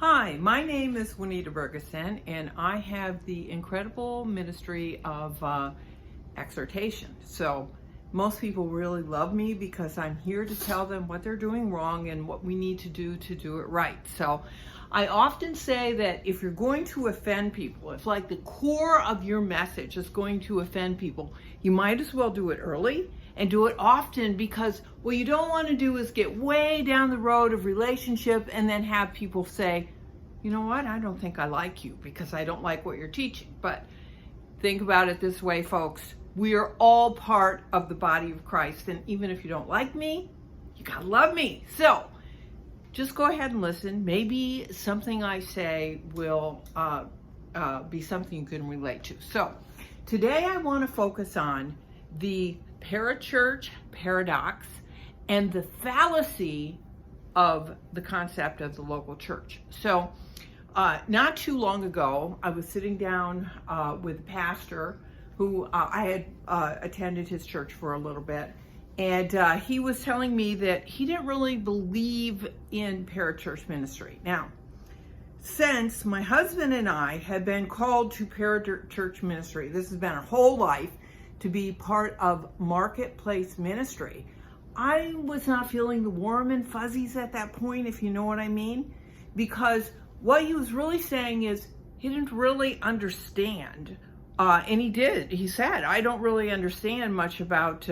Hi, my name is Juanita Bergeson, and I have the incredible ministry of exhortation. So most people really love me because I'm here to tell them what they're doing wrong and what we need to do it right. So I often say that if you're going to offend people, if like the core of your message is going to offend people, you might as well do it early and do it often, because what you don't want to do is get way down the road of relationship and then have people say, you know what, I don't think I like you because I don't like what you're teaching. But think about it this way, folks. We are all part of the body of Christ. And even if you don't like me, you gotta love me. So just go ahead and listen. Maybe something I say will be something you can relate to. So today I want to focus on the parachurch paradox and the fallacy of the concept of the local church. So not too long ago, I was sitting down with a pastor who I had attended his church for a little bit, and he was telling me that he didn't really believe in parachurch ministry. Now, since my husband and I had been called to parachurch ministry, this has been our whole life, to be part of marketplace ministry, I was not feeling the warm and fuzzies at that point, if you know what I mean, because what he was really saying is he didn't really understand, and he did. He said, I don't really understand much about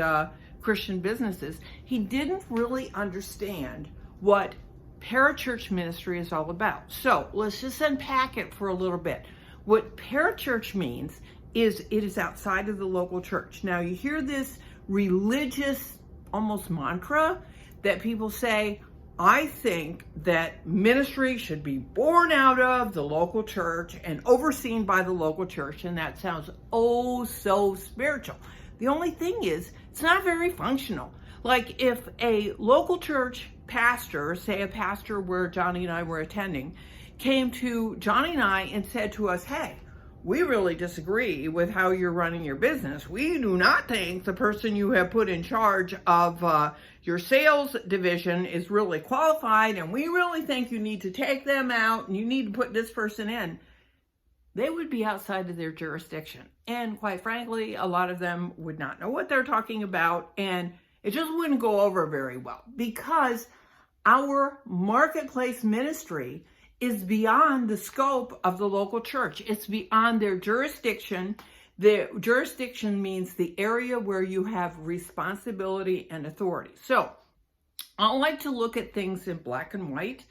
Christian businesses. He didn't really understand what parachurch ministry is all about. So let's just unpack it for a little bit. What parachurch means is it is outside of the local church. Now you hear this religious almost mantra that people say, I think that ministry should be born out of the local church and overseen by the local church, and that sounds oh so spiritual. The only thing is, it's not very functional. Like if a local church pastor, say a pastor where Johnny and I were attending, came to Johnny and I and said to us, hey, we really disagree with how you're running your business. We do not think the person you have put in charge of your sales division is really qualified, and we really think you need to take them out and you need to put this person in. They would be outside of their jurisdiction. And quite frankly, a lot of them would not know what they're talking about, and it just wouldn't go over very well, because our marketplace ministry is beyond the scope of the local church. It's beyond their jurisdiction. The jurisdiction means the area where you have responsibility and authority. So I like to look at things in black and white,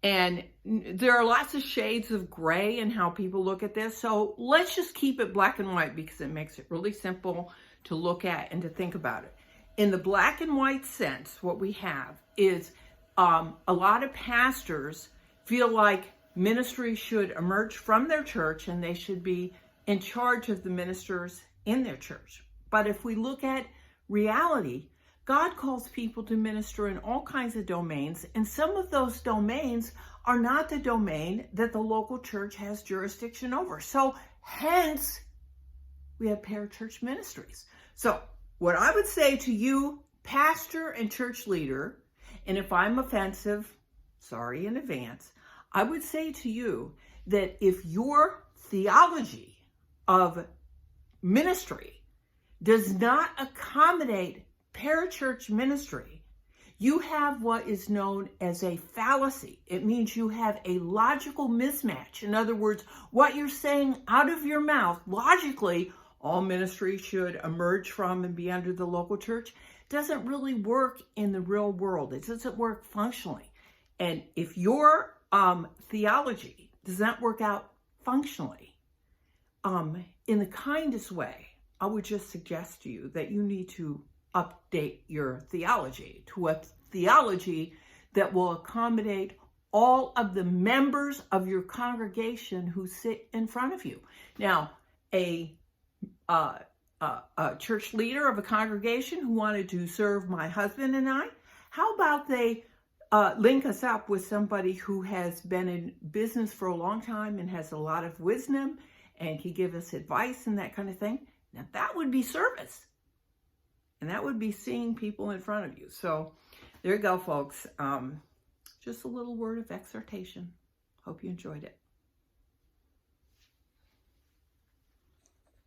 and there are lots of shades of gray in how people look at this. So let's just keep it black and white because it makes it really simple to look at and to think about it. In the black and white sense, what we have is a lot of pastors feel like ministry should emerge from their church and they should be in charge of the ministers in their church. But if we look at reality, God calls people to minister in all kinds of domains, and some of those domains are not the domain that the local church has jurisdiction over. So hence, we have parachurch ministries. So what I would say to you, pastor and church leader, and if I'm offensive, sorry in advance, I would say to you that if your theology of ministry does not accommodate parachurch ministry, you have what is known as a fallacy. It means you have a logical mismatch. In other words, what you're saying out of your mouth, logically, all ministry should emerge from and be under the local church, doesn't really work in the real world. It doesn't work functionally. And if your theology does not work out functionally, in the kindest way, I would just suggest to you that you need to update your theology to a theology that will accommodate all of the members of your congregation who sit in front of you. Now, a church leader of a congregation who wanted to serve my husband and I, how about they link us up with somebody who has been in business for a long time and has a lot of wisdom and can give us advice and that kind of thing. Now that would be service. And that would be seeing people in front of you. So there you go, folks. Just a little word of exhortation. Hope you enjoyed it.